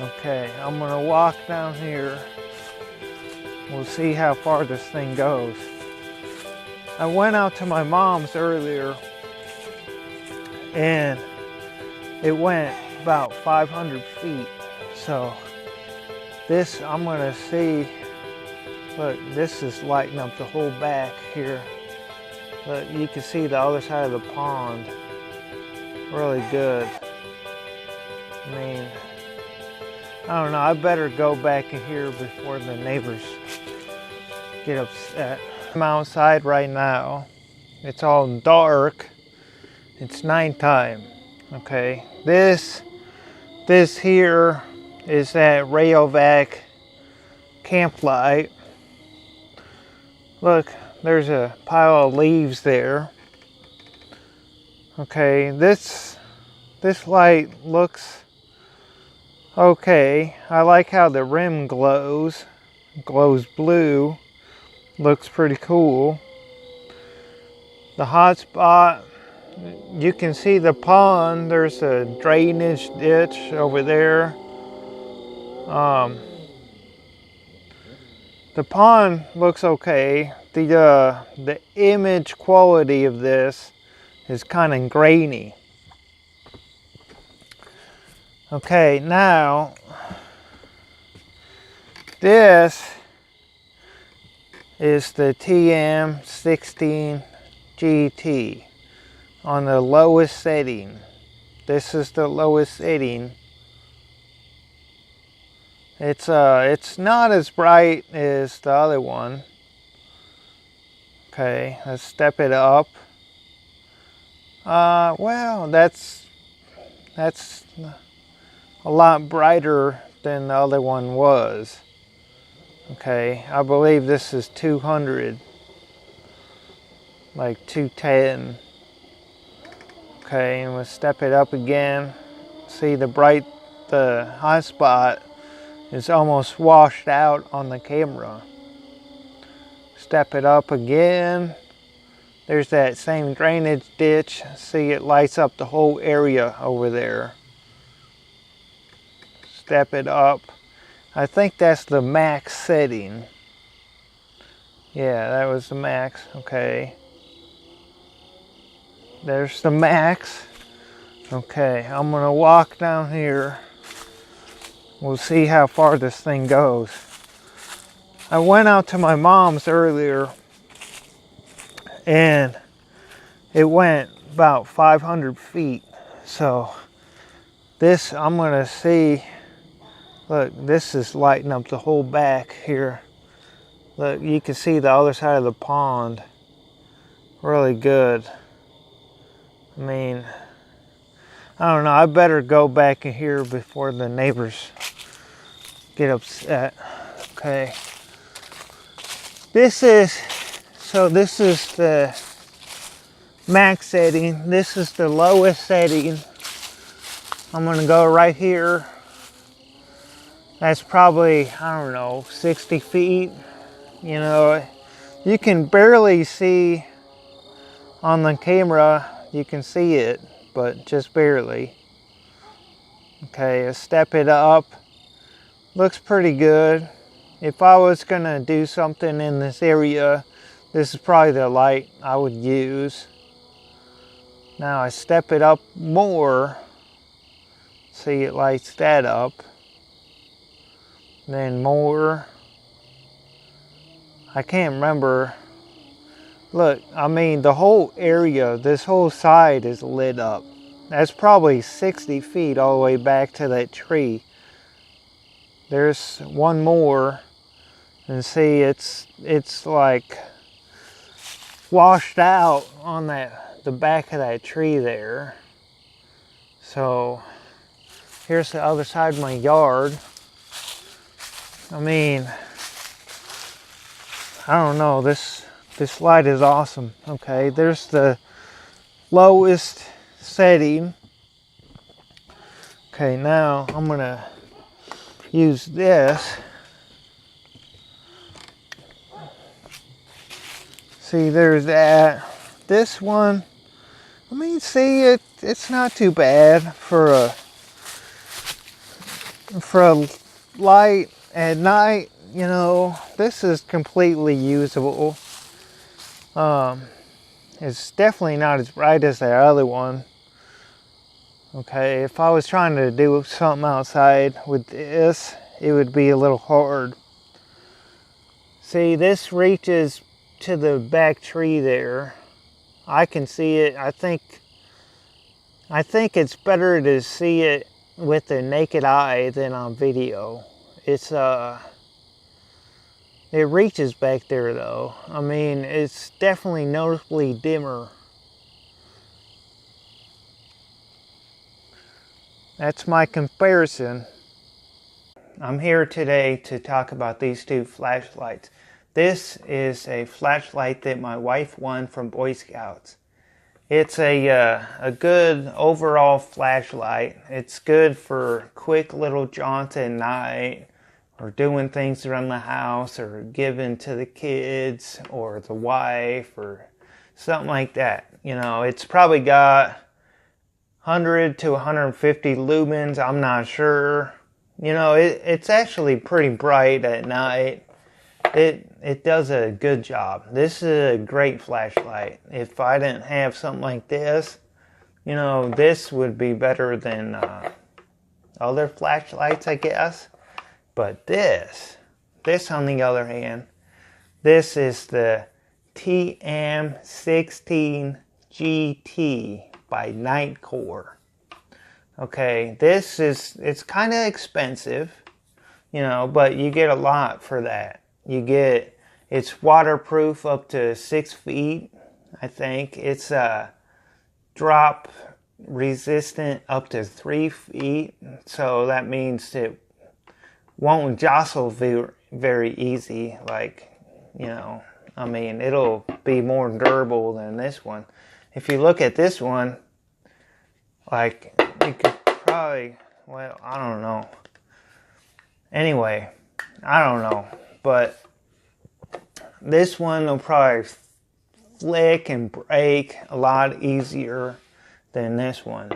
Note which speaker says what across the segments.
Speaker 1: Okay, I'm gonna walk down here. We'll see how far this thing goes. I went out to my mom's earlier and it went about 500 feet. So this, I'm gonna see, look, this is lighting up the whole back here. Look, you can see the other side of the pond really good. I mean, I don't know, I better go back in here before the neighbors get upset. I'm outside right now. It's all dark. It's nighttime. Okay, this here is that Rayovac camp light. Look, there's a pile of leaves there. Okay, this light looks okay. I like how the rim glows blue. Looks pretty cool. The hot spot, you can see the pond. There's a drainage ditch over there. The pond looks okay. The image quality of this is kind of grainy. Okay, now this is the TM16GT on the lowest setting. This is the lowest setting. It's not as bright as the other one. Okay, let's step it up. Well, that's a lot brighter than the other one was. Okay, I believe this is 200, like 210. Okay, and we'll step it up again. See the hot spot is almost washed out on the camera. Step it up again. There's that same drainage ditch. See, it lights up the whole area over there. Step it up. I think that's the max setting. Yeah, that was the max. Okay. There's the max. Okay, I'm gonna walk down here. We'll see how far this thing goes. I went out to my mom's earlier and it went about 500 feet. So this, I'm gonna see. Look, this is lighting up the whole back here. Look, you can see the other side of the pond really good. I mean, I don't know, I better go back in here before the neighbors get upset. Okay. This is the max setting. This is the lowest setting. I'm gonna go right here. That's probably, I don't know, 60 feet. You know, you can barely see on the camera. You can see it, but just barely. Okay, let's step it up. Looks pretty good. If I was gonna do something in this area, this is probably the light I would use. Now I step it up more. See, it lights that up. Then more. I can't remember. Look, I mean, the whole area, this whole side is lit up. That's probably 60 feet all the way back to that tree. There's one more. And see, it's like washed out on the back of that tree there. So here's the other side of my yard. I mean, I don't know, this light is awesome. Okay, there's the lowest setting. Okay, now I'm gonna use this. See, there's that. This one, I mean, see, it's not too bad for a, for a light at night, you know, this is completely usable. It's definitely not as bright as the other one. Okay, if I was trying to do something outside with this, it would be a little hard. See, this reaches to the back tree there. I can see it. I think it's better to see it with the naked eye than on video. It reaches back there though. I mean, it's definitely noticeably dimmer. That's my comparison. I'm here today to talk about these two flashlights. This is a flashlight that my wife won from Boy Scouts. It's a good overall flashlight. It's good for quick little jaunts at night, or doing things around the house, or giving to the kids or the wife or something like that. You know, it's probably got 100 to 150 lumens. I'm not sure. You know, it's actually pretty bright at night. It does a good job. This is a great flashlight. If I didn't have something like this, you know, this would be better than other flashlights, I guess. But this on the other hand, this is the TM16GT by Nightcore. Okay, it's kind of expensive, you know, but you get a lot for that. It's waterproof up to 6 feet, I think. It's drop resistant up to 3 feet, so that means it won't jostle very easy. Like, you know, I mean, it'll be more durable than this one. If you look at this one, like, you could probably, well, I don't know. Anyway, I don't know, but this one will probably flick and break a lot easier than this one.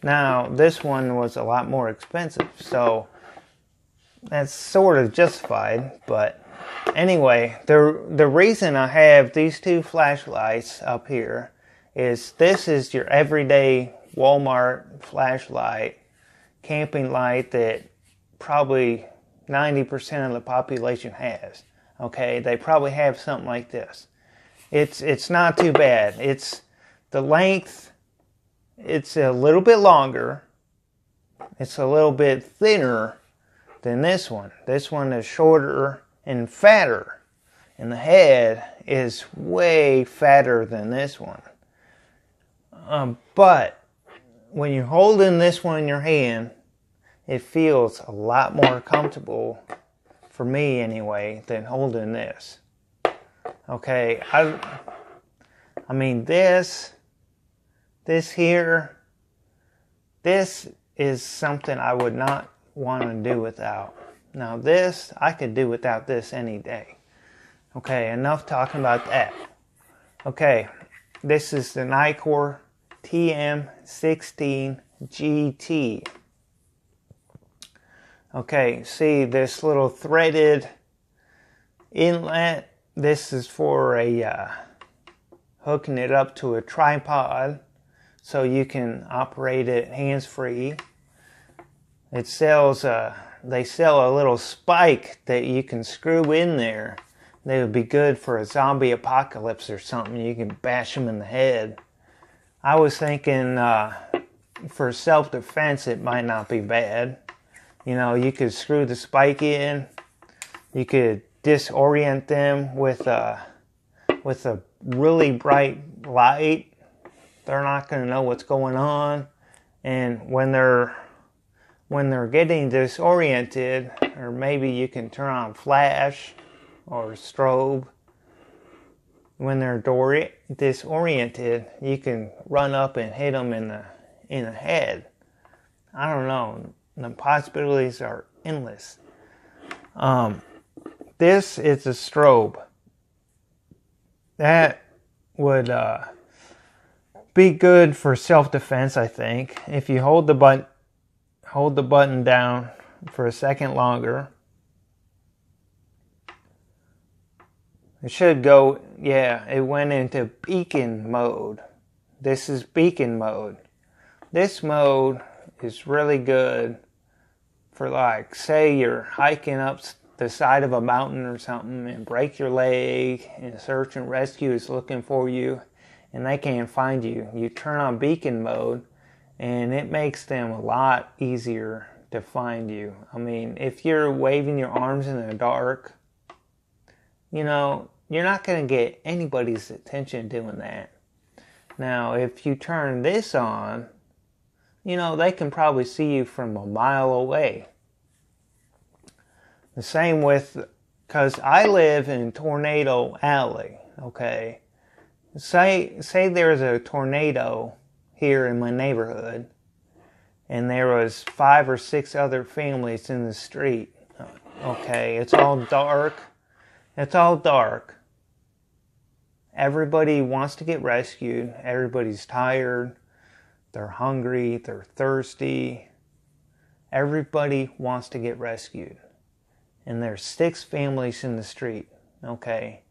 Speaker 1: Now, this one was a lot more expensive, so that's sort of justified. But anyway, the reason I have these two flashlights up here is this is your everyday Walmart flashlight, camping light that probably 90% of the population has. Okay, they probably have something like this. It's not too bad. It's the length, it's a little bit longer. It's a little bit thinner than this one. This one is shorter and fatter. And the head is way fatter than this one. But when you're holding this one in your hand, it feels a lot more comfortable, for me anyway, than holding this. Okay, I mean this here, this is something I would not want to do without. Now this, I could do without this any day. Okay, enough talking about that. Okay, this is the Nightcore TM16GT. Okay, see this little threaded inlet? This is for hooking it up to a tripod so you can operate it hands-free. It sells, they sell a little spike that you can screw in there. They would be good for a zombie apocalypse or something. You can bash them in the head. I was thinking for self-defense it might not be bad. You know, you could screw the spike in. You could disorient them with a really bright light. They're not going to know what's going on. And when they're getting disoriented, or maybe you can turn on flash or strobe. When they're disoriented, you can run up and hit them in the head. I don't know. The possibilities are endless. This is a strobe. That would be good for self-defense, I think. If you hold the button down for a second longer. It should go, yeah, it went into beacon mode. This is beacon mode. This mode is really good for, like, say you're hiking up the side of a mountain or something and break your leg and search and rescue is looking for you and they can't find you. You turn on beacon mode and it makes them a lot easier to find you. I mean, if you're waving your arms in the dark, you know, you're not going to get anybody's attention doing that. Now, if you turn this on, you know, they can probably see you from a mile away. The same with, because I live in Tornado Alley, okay? Say there's a tornado here in my neighborhood, and there was 5 or 6 other families in the street. Okay, it's all dark. It's all dark. Everybody wants to get rescued. Everybody's tired. They're hungry. They're thirsty. Everybody wants to get rescued. And there's 6 families in the street. Okay.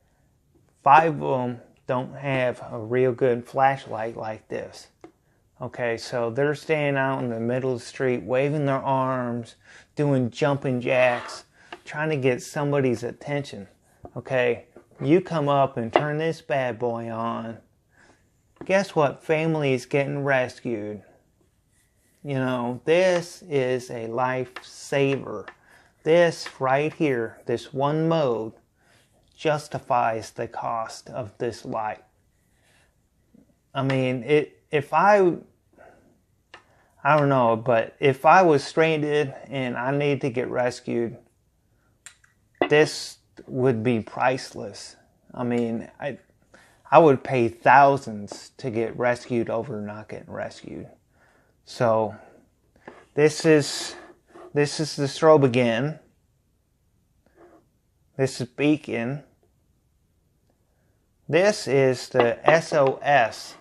Speaker 1: 5 of them don't have a real good flashlight like this. Okay, so they're standing out in the middle of the street, waving their arms, doing jumping jacks, trying to get somebody's attention. Okay, you come up and turn this bad boy on. Guess what? Family's getting rescued. You know, this is a lifesaver. This right here, this one mode, justifies the cost of this light. I mean, if I don't know, but if I was stranded and I need to get rescued, this would be priceless. I mean, I would pay thousands to get rescued over not getting rescued. So this is the strobe again. This is beacon. This is the SOS.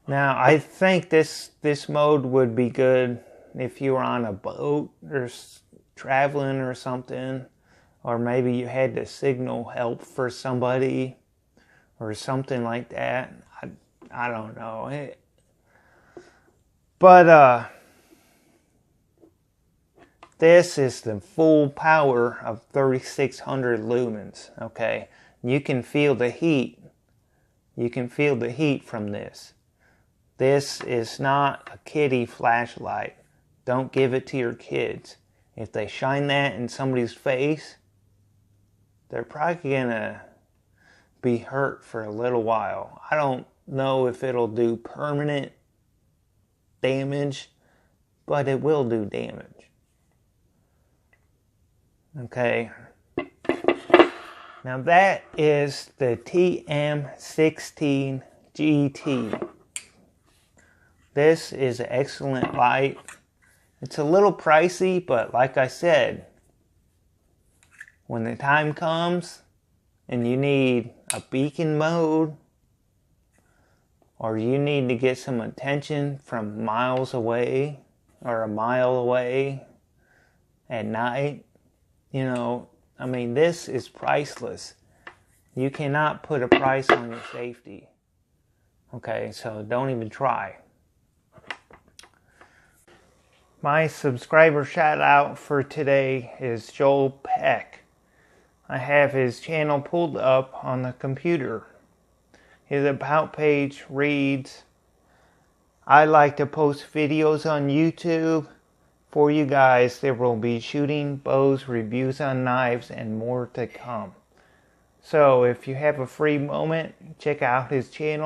Speaker 1: Now, I think this mode would be good if you were on a boat or traveling or something, or maybe you had to signal help for somebody or something like that. I don't know. But this is the full power of 3600 lumens, okay? You can feel the heat. You can feel the heat from this. This is not a kiddie flashlight. Don't give it to your kids. If they shine that in somebody's face, they're probably gonna be hurt for a little while. I don't know if it'll do permanent damage, but it will do damage. Okay. Now that is the TM16GT. This is an excellent light. It's a little pricey, but like I said, when the time comes and you need a beacon mode, or you need to get some attention from miles away or a mile away at night, you know, I mean, this is priceless. You cannot put a price on your safety. Okay, so don't even try. My subscriber shout out for today is Joel Peck. I have his channel pulled up on the computer. His about page reads, I like to post videos on YouTube for you guys. There will be shooting, bows, reviews on knives, and more to come. So if you have a free moment, check out his channel.